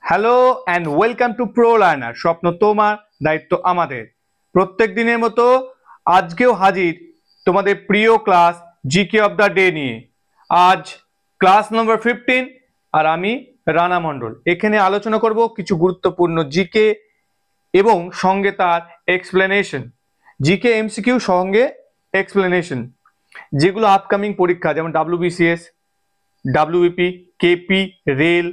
Hello and welcome to pro learner. স্বপ্ন তোমার, দায়িত্ব আমাদের। প্রত্যেক দিনের মতো আজকেও হাজির তোমাদের প্রিয় class GK of the day নিয়ে। আজ ক্লাস নম্বর 15 আর আমি রানা মণ্ডল। এখানে আলোচনা করব কিছু গুরুত্বপূর্ণ জিকে এবং সঙ্গে তার এক্সপ্লেনেশন। জিকে এমসিকিউ সঙ্গে এক্সপ্লেনেশন, যেগুলো আপকামিং পরীক্ষা যেমন WBCS, WBP, KP, rail,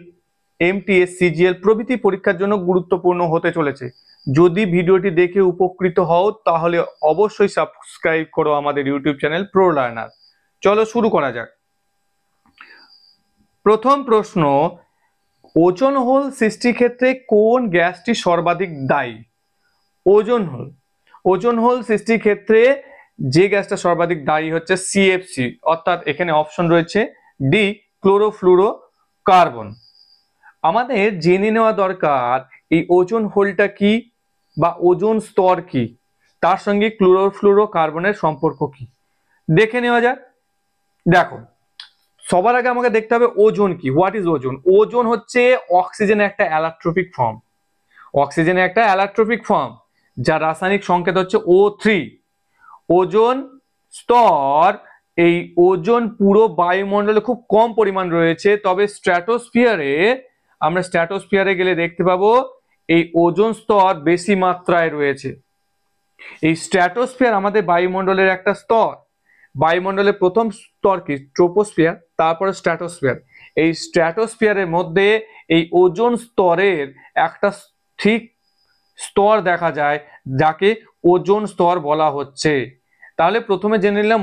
MTS, CGL প্রভৃতি পরীক্ষার জন্য গুরুত্বপূর্ণ হতে চলেছে। যদি ভিডিওটি দেখে উপকৃত হও তাহলে অবশ্যই সাবস্ক্রাইব করো আমাদের ইউটিউব চ্যানেল প্রো লার্নার। চলো শুরু করা যাক। প্রথম প্রশ্ন, ওজোন হোল সৃষ্টির ক্ষেত্রে কোন গ্যাসটি সর্বাধিক দায়ী? ওজোন হোল সৃষ্টির ক্ষেত্রে যে গ্যাসটা সর্বাধিক দায়ী হচ্ছে সিএফসি, অর্থাৎ এখানে অপশন রয়েছে ডি, ক্লোরোফ্লুরোকার্বন। আমাদের জেনে নেওয়া দরকার এই ওজোন হোলটা কি বা ওজোন স্তর কি, তার সঙ্গে ক্লোরোফ্লুরোকার্বনের সম্পর্ক কি দেখে নেওয়া যাক। দেখো, সবার আগে আমাকে দেখতে হবে ওজোন কি। What is ozone? ওজোন হচ্ছে অক্সিজেনের একটা অ্যালাক্ট্রোপিক ফর্ম। অক্সিজেনের একটা অ্যালাক্ট্রোপিক ফর্ম যার রাসায়নিক সংকেত হচ্ছে O3। ওজোন স্তর, এই ওজোন পুরো বায়ুমণ্ডলে খুব কম পরিমাণ রয়েছে, তবে আমরা স্ট্র্যাটোস্ফিয়ারে গেলে দেখতে পাবো এই ওজোন স্তর বেশি মাত্রায় রয়েছে। এই স্ট্র্যাটোস্ফিয়ার আমাদের বায়ুমণ্ডলের একটা স্তর। বায়ুমণ্ডলের প্রথম স্তর কি? ট্রোপোস্ফিয়ার, তারপরে স্ট্র্যাটোস্ফিয়ার। এই স্ট্র্যাটোস্ফিয়ারের মধ্যে এই ওজোন স্তরের একটা ঠিক স্তর দেখা যায় যাকে ওজোন স্তর বলা হচ্ছে। তাহলে প্রথমে জেনে নিলাম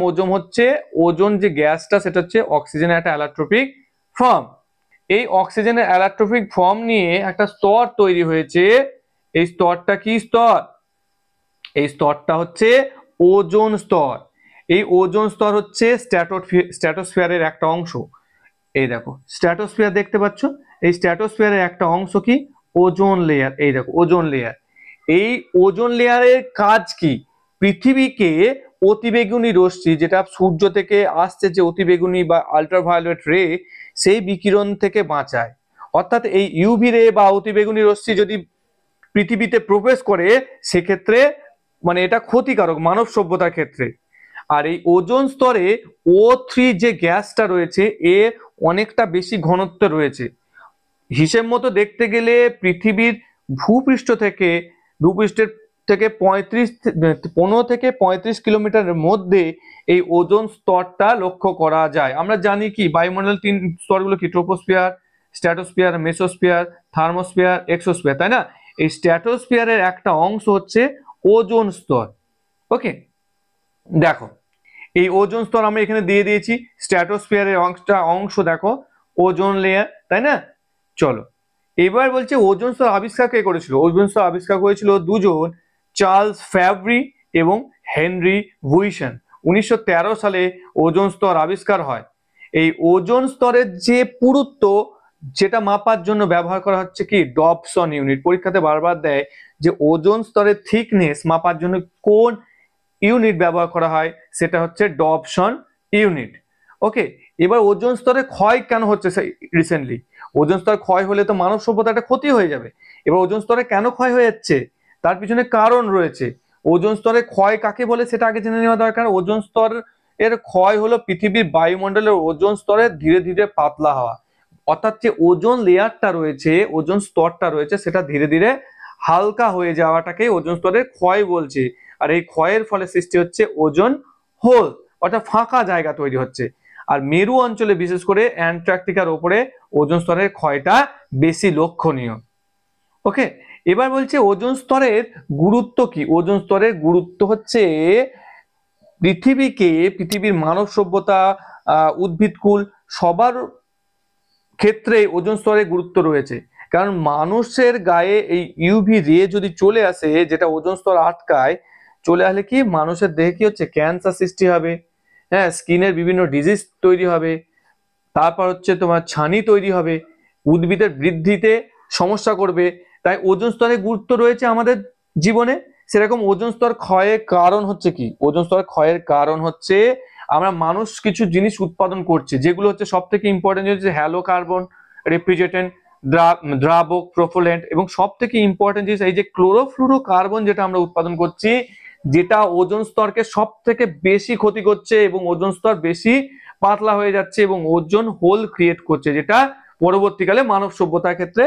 ওজোন যে গ্যাসটা সেটা হচ্ছে অক্সিজেনের একটা অ্যালাক্ট্রোপিক ফর্ম। এই অক্সিজেনের অ্যালাক্ট্রোপিক ফর্ম নিয়ে একটা স্তর তৈরি হয়েছে। এই স্তরটা কি স্তর? এই স্তরটা হচ্ছে ওজোন স্তর। এই ওজোন স্তর হচ্ছে স্ট্র্যাটোস্ফিয়ারের একটা অংশ। এই দেখো স্ট্র্যাটোস্ফিয়ার দেখতে পাচ্ছ, এই স্ট্র্যাটোস্ফিয়ারের একটা অংশ কি? Ozone layer. এই দেখো ওজোন লেয়ার। এই ওজোন লেয়ারের কাজ কি? পৃথিবীকে অতিবেগুনি রশ্মি, যেটা সূর্য থেকে আসছে যে অতিবেগুনি বা আল্ট্রাভায়োলেট রে, সেই বিকিরণ থেকে বাঁচায়। অর্থাৎ এই ইউভি রে বা অতিবেগুনি রশ্মি যদি পৃথিবীতে প্রবেশ করে সেক্ষেত্রে এটা ক্ষতিকারক মানব সভ্যতার ক্ষেত্রে। আর এই ওজোন স্তরে O3 যে গ্যাসটা রয়েছে এ অনেকটা বেশি ঘনত্ব রয়েছে। হিসেব মতো দেখতে গেলে পৃথিবীর ভূপৃষ্ঠের থেকে 15 থেকে 35 কিলোমিটারের মধ্যে এই ওজোন স্তরটা লক্ষ্য করা যায়। আমরা জানি কি বায়ুমণ্ডল 3 স্তরগুলো কি? Troposphere, stratosphere, mesosphere, thermosphere, exosphere, তাই না? এই স্ট্র্যাটোস্ফিয়ারের একটা অংশ হচ্ছে ওজোন স্তর। ওকে, দেখো এই ওজোন স্তর আমরা এখানে দিয়ে দিয়েছি। স্ট্র্যাটোস্ফিয়ারের অংশ দেখো ওজোন লেয়ার, তাই না? চলো এবার বলছে ওজোন স্তর আবিষ্কার কে করেছিল? ওজোন স্তর আবিষ্কার করেছিল দুজন, চার্লস ফ্যাব্রি এবং হেনরি বুইসন। 1913 সালে ওজোন স্তর আবিষ্কার হয়। এই ওজোন স্তরের যে পুরুত্ব, যেটা মাপার জন্য ব্যবহার করা হচ্ছে কি? Dobson unit. পরীক্ষাতে বারবার দেয় যে ওজোন স্তরের থিকনেস মাপার জন্য কোন ইউনিট ব্যবহার করা হয়, সেটা হচ্ছে ডবসন ইউনিট। ওকে, এবার ওজোন স্তরে ক্ষয় কেন হচ্ছে রিসেন্টলি? ওজোন স্তর ক্ষয় হলে তো মানব সভ্যতার একটা ক্ষতি হয়ে যাবে। এবার ওজোন স্তরে কেন ক্ষয় হয়ে যাচ্ছে তার পিছনে কারণ রয়েছে। ওজোন স্তরে ক্ষয় কাকে বলে সেটা আগে জেনে নেওয়া দরকার। ওজোন স্তর এর ক্ষয় হলো পৃথিবীর বায়ুমণ্ডলের ওজোন স্তরে ধীরে ধীরে পাতলা হওয়া। অর্থাৎ যে ওজোন লেয়ারটা রয়েছে, ওজোন স্তরটা রয়েছে, সেটা ধীরে ধীরে হালকা হয়ে যাওয়াটাকে ওজোন স্তরের ক্ষয় বলছে। আর এই ক্ষয়ের ফলে সৃষ্টি হচ্ছে ওজোন হোল, অর্থাৎ ফাঁকা জায়গা তৈরি হচ্ছে। আর মেরু অঞ্চলে বিশেষ করে অ্যান্টার্কটিকার উপরে ওজোন স্তরের ক্ষয়টা বেশি লক্ষণীয়। ওকে, এবার বলছে ওজোন স্তরের গুরুত্ব কি? ওজোন স্তরের গুরুত্ব হচ্ছে পৃথিবীর মানব সভ্যতা, উদ্ভিদকুল সবার ক্ষেত্রে ওজোন স্তরের গুরুত্ব রয়েছে। কারণ মানুষের গায়ে এই ইউভি রে যদি চলে আসে, যেটা ওজোন স্তর আটকায়, চলে আসলে কি মানুষের দেহে কি হচ্ছে? ক্যান্সার সৃষ্টি হবে, হ্যাঁ, স্কিনের বিভিন্ন ডিজিজ তৈরি হবে, তারপর হচ্ছে তোমার ছানি তৈরি হবে, উদ্ভিদের বৃদ্ধিতে সমস্যা করবে। তাই ওজোন স্তরের গুরুত্ব রয়েছে আমাদের জীবনে। সেরকম ওজোন স্তর ক্ষয়ের কারণ হচ্ছে কি? ওজোন স্তর ক্ষয়ের কারণ হচ্ছে মানুষ কিছু জিনিস উৎপাদন করছে, যেগুলো হচ্ছে সব থেকে ইম্পর্টেন্ট হচ্ছে হ্যালো কার্বন, রেফ্রিজারেন্ট, দ্রাবক, প্রোপোলেন্ট এবং সব থেকে ইম্পর্টেন্ট জিনিস এই যে ক্লোরোফ্লুরোকার্বন যেটা আমরা উৎপাদন করছি, যেটা ওজোন স্তরকে সব থেকে বেশি ক্ষতি করছে এবং ওজোন স্তর বেশি পাতলা হয়ে যাচ্ছে এবং ওজোন হোল ক্রিয়েট করছে, যেটা পরবর্তীকালে মানব সভ্যতার ক্ষেত্রে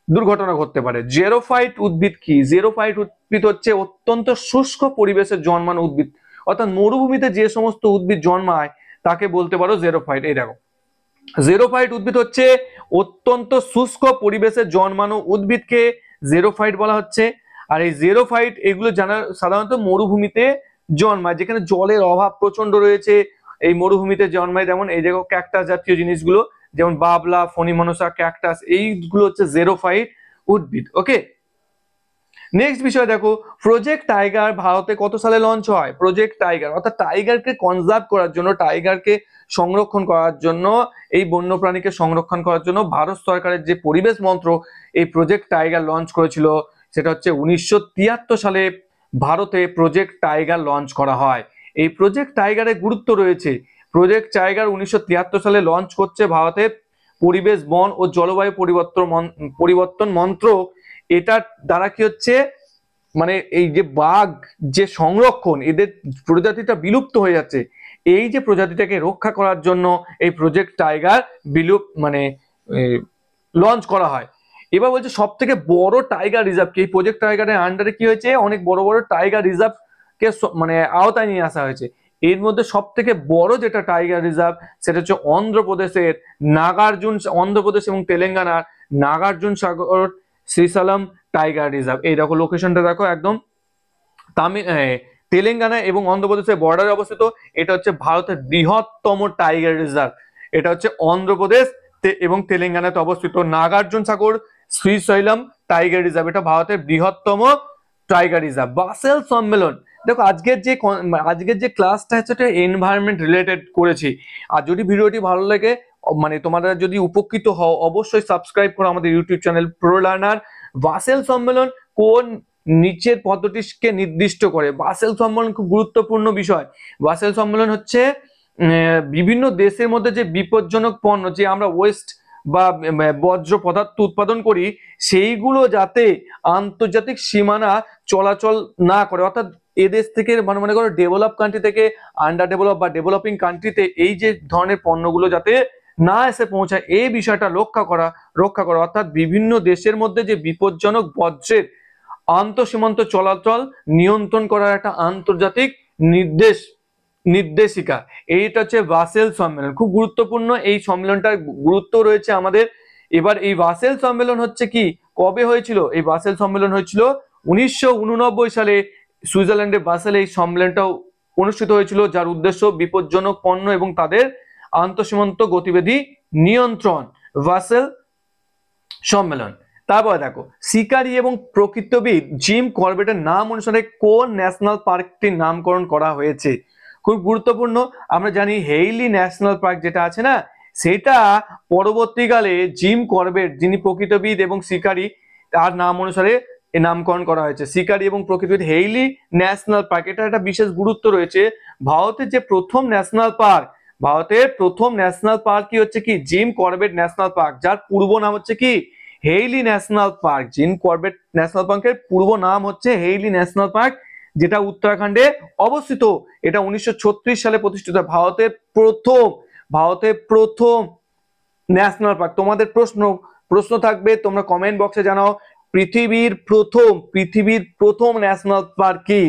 দুর্ঘটনা ঘটতে পারে। জেরোফাইট উদ্ভিদ কি? জেরোফাইট উদ্ভিদ হচ্ছে অত্যন্ত শুষ্ক পরিবেশে জন্মানো উদ্ভিদ, অর্থাৎ মরুভূমিতে যে সমস্ত উদ্ভিদ জন্মায় তাকে বলতে পারো জেরোফাইট। এই দেখো, জেরোফাইট উদ্ভিদ হচ্ছে অত্যন্ত শুষ্ক পরিবেশে জন্মানো উদ্ভিদকে জেরোফাইট বলা হচ্ছে। আর এই জেরোফাইট এগুলো সাধারণত মরুভূমিতে জন্মায়, যেখানে জলের অভাব প্রচন্ড রয়েছে, এই মরুভূমিতে জন্মায়। যেমন এই দেখো ক্যাকটাস জাতীয় জিনিসগুলো, যেমন বাবলা, ফণিমনসা, ক্যাকটাস, এইগুলো হচ্ছে জেরোফাইট উদ্ভিদ। ওকে, নেক্সট বিষয় দেখো, প্রজেক্ট টাইগার ভারতে কত সালে লঞ্চ হয়? প্রজেক্ট টাইগার অর্থাৎ টাইগারকে কনজার্ভ করার জন্য, টাইগারকে সংরক্ষণ করার জন্য, এই বন্যপ্রাণীকে সংরক্ষণ করার জন্য ভারত সরকারের যে পরিবেশ মন্ত্রক এই প্রজেক্ট টাইগার লঞ্চ করেছিল, সেটা হচ্ছে 1973 সালে ভারতে প্রজেক্ট টাইগার লঞ্চ করা হয়। এই প্রজেক্ট টাইগারের গুরুত্ব রয়েছে। প্রজেক্ট টাইগার 1973 সালে লঞ্চ করছে ভারতের পরিবেশ, বন ও জলবায়ু পরিবর্তন মন্ত্রক। এটার দ্বারা কি হচ্ছে, মানে এই যে বাঘ যে সংরক্ষণ, এদের প্রজাতিটা বিলুপ্ত হয়ে যাচ্ছে, এই যে প্রজাতিটাকে রক্ষা করার জন্য এই প্রজেক্ট টাইগার লঞ্চ করা হয়। এবার বলছে সব থেকে বড় টাইগার রিজার্ভ কি? এই প্রজেক্ট টাইগারের আন্ডারে কি হয়েছে, অনেক বড় বড় টাইগার রিজার্ভ কে মানে আওতায় নিয়ে আসা হয়েছে। এর মধ্যে সব থেকে বড় যেটা টাইগার রিজার্ভ, সেটা হচ্ছে অন্ধ্রপ্রদেশের অন্ধ্রপ্রদেশ এবং তেলেঙ্গানার নাগার্জুন সাগর শ্রীশালম টাইগার রিজার্ভ। এই দেখো লোকেশনটা দেখো, একদম তেলেঙ্গানা এবং অন্ধ্রপ্রদেশের বর্ডারে অবস্থিত। এটা হচ্ছে ভারতের বৃহত্তম টাইগার রিজার্ভ। এটা হচ্ছে অন্ধ্রপ্রদেশ এবং তেলেঙ্গানাতে অবস্থিত নাগার্জুন সাগর শ্রীশৈলম টাইগার রিজার্ভ। এটা ভারতের বৃহত্তম টাইগার রিজার্ভ। বাসেল সম্মেলন, দেখো আজকের যে ক্লাসটা হচ্ছে এটা এনভায়রনমেন্ট রিলেটেড করেছি। আর যদি ভিডিওটি ভালো লাগে, মানে তোমরা যদি উপকৃত হও, অবশ্যই সাবস্ক্রাইব করো আমাদের YouTube channel pro learner. Basil সম্মেলন কোন নিচের পদ্ধতিকে নির্দিষ্ট করে? বাসেল সম্মেলন খুব গুরুত্বপূর্ণ বিষয়। বাসেল সম্মেলন হচ্ছে বিভিন্ন দেশের মধ্যে যে বিপজ্জনক পণ্য, যে আমরা ওয়েস্ট বা বর্জ্য পদার্থ উৎপাদন করি, সেইগুলো যাতে আন্তর্জাতিক সীমানা চলাচল না করে, অর্থাৎ এদেশ থেকে মনে করো ডেভেলপ কান্ট্রি থেকে আন্ডার ডেভেলপ বা ডেভেলপিং কান্ট্রিতে এই যে ধরনের পণ্যগুলো যাতে না এসে পৌঁছায়, এই বিষয়টা রক্ষা করা অর্থাৎ বিভিন্ন দেশের মধ্যে যে বিপজ্জনক বর্জ্যের আন্তঃসীমান্ত চলাচল নিয়ন্ত্রণ করার একটা আন্তর্জাতিক নির্দেশিকা। এইটা হচ্ছে বাসেল সম্মেলন, খুব গুরুত্বপূর্ণ। এই সম্মেলনটার গুরুত্ব রয়েছে আমাদের। এবার এই বাসেল সম্মেলন হচ্ছে কি, কবে হয়েছিল? এই বাসেল সম্মেলন হয়েছিল 1989 সালে সুইজারল্যান্ডের বাসেলে এই সম্মেলনটাও অনুষ্ঠিত হয়েছিল, যার উদ্দেশ্য বিপজ্জনক পণ্য এবং তাদের আন্তঃসীমান্ত গতিবিধি নিয়ন্ত্রণ। বাসেল সম্মেলন। তারপরে দেখো, শিকারী এবং প্রকৃতিবিদ জিম করবেটের নাম অনুসারে কোন ন্যাশনাল পার্কটির নামকরণ করা হয়েছে? খুব গুরুত্বপূর্ণ। আমরা জানি হেইলি ন্যাশনাল পার্ক যেটা আছে না, সেটা পরবর্তীকালে জিম করবেট, যিনি প্রকৃতিবিদ এবং শিকারী, তার নাম অনুসারে নামকরণ করা হয়েছে। শিকারী এবং প্রকৃতিবিদ হেইলি ন্যাশনাল পার্ক, এটা একটা বিশেষ গুরুত্ব রয়েছে। ভারতের যে প্রথম ন্যাশনাল পার্ক কি হচ্ছে কি, জিম করবেট ন্যাশনাল পার্ক, যার পূর্ব নাম হচ্ছে কি Hailey national park. Jim Corbett national পার্কের পূর্ব নাম হচ্ছে হেইলি ন্যাশনাল পার্ক, যেটা উত্তরাখণ্ডে অবস্থিত। এটা 1936 সালে প্রতিষ্ঠিত। ভারতের প্রথম ন্যাশনাল পার্ক। তোমাদের প্রশ্ন থাকবে, তোমরা কমেন্ট বক্সে জানাও, পৃথিবীর প্রথম ন্যাশনাল পার্ক কি?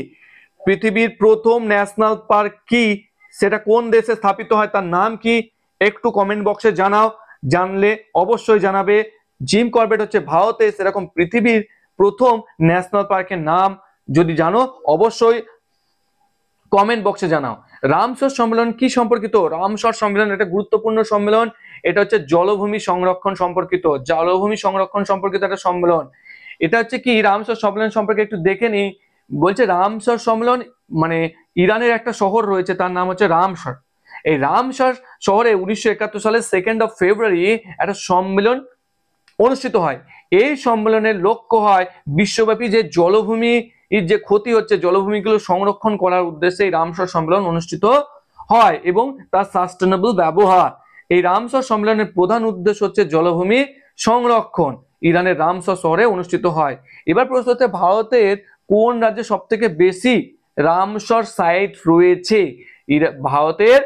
পৃথিবীর প্রথম ন্যাশনাল পার্ক কি, সেটা কোন দেশে স্থাপিত হয়, তার নাম কি? একটু কমেন্ট বক্সে জানাও, জানলে অবশ্যই জানাবে। জিম করবেট হচ্ছে ভারতে সেরকম পৃথিবীর প্রথম ন্যাশনাল পার্কের নাম যদি জানো, অবশ্যই কমেন্ট বক্সে জানাও। রামসর সম্মেলন কি সম্পর্কিত? রামসর সম্মেলন একটা গুরুত্বপূর্ণ সম্মেলন। এটা হচ্ছে জলভূমি সংরক্ষণ সম্পর্কিত একটা সম্মেলন। এটা হচ্ছে কি, রামসর সম্মেলন সম্পর্কে একটু দেখে নি। বলছে রামসর সম্মেলন মানে ইরানের একটা শহর রয়েছে, তার নাম হচ্ছে রামসর। এই রামসর শহরে 1971 সালে 2 ফেব্রুয়ারি একটা সম্মেলন অনুষ্ঠিত হয়। এই সম্মেলনের লক্ষ্য হয় বিশ্বব্যাপী যে জলভূমি যে ক্ষতি হচ্ছে, জলভূমিগুলো সংরক্ষণ করার উদ্দেশ্যে এই রামসর সম্মেলন অনুষ্ঠিত হয় এবং তার সাস্টেনেবল ব্যবহার। এই রামসর সম্মেলনের প্রধান উদ্দেশ্য হচ্ছে জলভূমি সংরক্ষণ ইরানের রামসার শহরে অনুষ্ঠিত হয়। এবার প্রশ্ন হচ্ছে ভারতের কোন রাজ্যে সব থেকে বেশি রামসর সাইট রয়েছে? ভারতের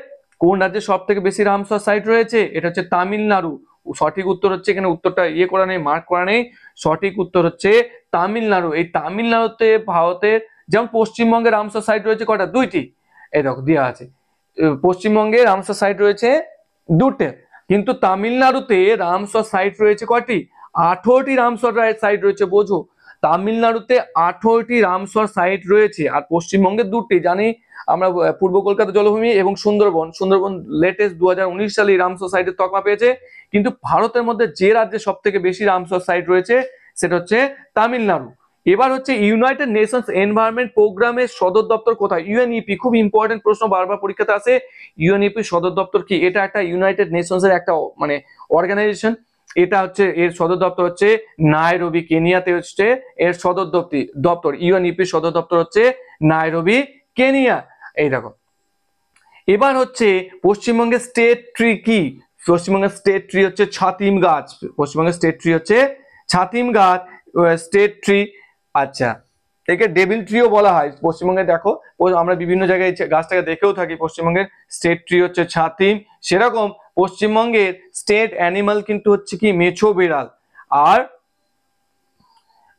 কোন রাজ্যে সব থেকে বেশি রামসর সাইট রয়েছে? এটা হচ্ছে তামিলনাড়ু। সঠিক উত্তর হচ্ছে, এখানে উত্তরটা করা নেই, মার্ক করা নেই, সঠিক উত্তর হচ্ছে তামিলনাড়ু। এই তামিলনাড়ুতে ভারতের, যেমন পশ্চিমবঙ্গে রামসর সাইট রয়েছে কটা? 2টি। এই দেখো দেওয়া আছে, পশ্চিমবঙ্গে রামসর সাইট রয়েছে 2টে, কিন্তু তামিলনাড়ুতে রামসর সাইট রয়েছে কয়টি? 18টি রামসর সাইট রয়েছে। বোঝো, তামিলনাড়ুতে 18টি রামসর সাইট রয়েছে, আর পশ্চিমবঙ্গে 2টি। জানি আমরা পূর্ব কলকাতা জলভূমি এবং সুন্দরবন লেটেস্ট 2019 সালে রামসর সাইটের তকমা পেয়েছে। কিন্তু ভারতের মধ্যে যে রাজ্যে সব থেকে বেশি রামসর সাইট রয়েছে সেটা হচ্ছে তামিলনাড়ু। এবার হচ্ছে ইউনাইটেড নেশনস এনভায়রনমেন্ট প্রোগ্রামের সদর দপ্তর কোথায়? ইউএনইপি, খুব ইম্পর্টেন্ট প্রশ্ন, বারবার পরীক্ষাতে আসে। ইউএনইপি সদর দপ্তর কি? এটা একটা ইউনাইটেড নেশনস এর একটা মানে অর্গানাইজেশন। এটা হচ্ছে, এর সদর দপ্তর হচ্ছে নাইরোবি, কেনিয়াতে হচ্ছে এর সদর দপ্তর। ইউএনইপি সদর দপ্তর হচ্ছে নাইরোবি, কেনিয়া। এই দেখো, এবার হচ্ছে পশ্চিমবঙ্গের স্টেট ট্রি কি? পশ্চিমবঙ্গের স্টেট ট্রি হচ্ছে ছাতিম গাছ। পশ্চিমবঙ্গের স্টেট ট্রি হচ্ছে ছাতিম গাছ, স্টেট ট্রি। আচ্ছা, একে ডেভিল ট্রিও বলা হয়। পশ্চিমবঙ্গে দেখো, আমরা বিভিন্ন জায়গায় গাছটাকে দেখেও থাকি। পশ্চিমবঙ্গের স্টেট ট্রি হচ্ছে ছাতিম। সেরকম পশ্চিমবঙ্গের স্টেট অ্যানিমাল কিন্তু হচ্ছে কি? মেছো বিড়াল। আর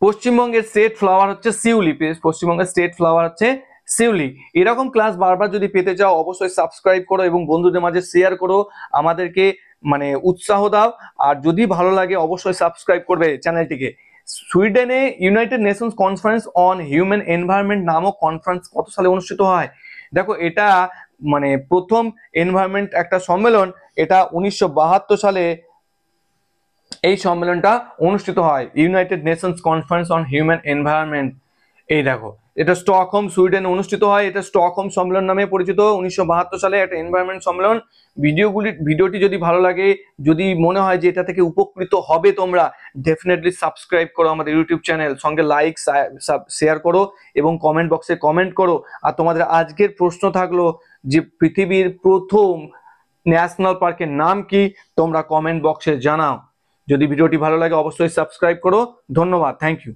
পশ্চিমবঙ্গের স্টেট ফ্লাওয়ার হচ্ছে শিউলি। পশ্চিমবঙ্গের স্টেট ফ্লাওয়ার হচ্ছে শিউলি। এরকম ক্লাস বারবার যদি পেতে চাও অবশ্যই সাবস্ক্রাইব করো এবং বন্ধুদের মাঝে শেয়ার করো, আমাদেরকে মানে উৎসাহ দাও। আর যদি ভালো লাগে অবশ্যই সাবস্ক্রাইব করবে চ্যানেলটিকে। সুইডেনে united nations conference on human environment নামক কনফারেন্স কত সালে অনুষ্ঠিত হয়? দেখো, এটা মানে প্রথম এনভায়রনমেন্ট একটা সম্মেলন, এটা 1972 সালে এই সম্মেলনটা অনুষ্ঠিত হয়, United nations conference on human environment. এই দেখো, এটা স্টকহোম, সুইডেন অনুষ্ঠিত হয়। এটা স্টকহোম সম্মেলন নামে পরিচিত। 1972 সালে একটা এনভায়রনমেন্ট সম্মেলন। ভিডিওটি যদি ভালো লাগে, যদি মনে হয় যে এটা থেকে উপকৃত হবে তোমরা, ডেফিনেটলি সাবস্ক্রাইব করো আমাদের ইউটিউব চ্যানেল, সঙ্গে লাইক শেয়ার করো এবং কমেন্ট বক্সে কমেন্ট করো। আর তোমাদের আজকের প্রশ্ন থাকলো যে পৃথিবীর প্রথম ন্যাশনাল পার্কের নাম কি? তোমরা কমেন্ট বক্সে জানাও। যদি ভিডিওটি ভালো লাগে অবশ্যই সাবস্ক্রাইব করো। ধন্যবাদ, থ্যাংক ইউ।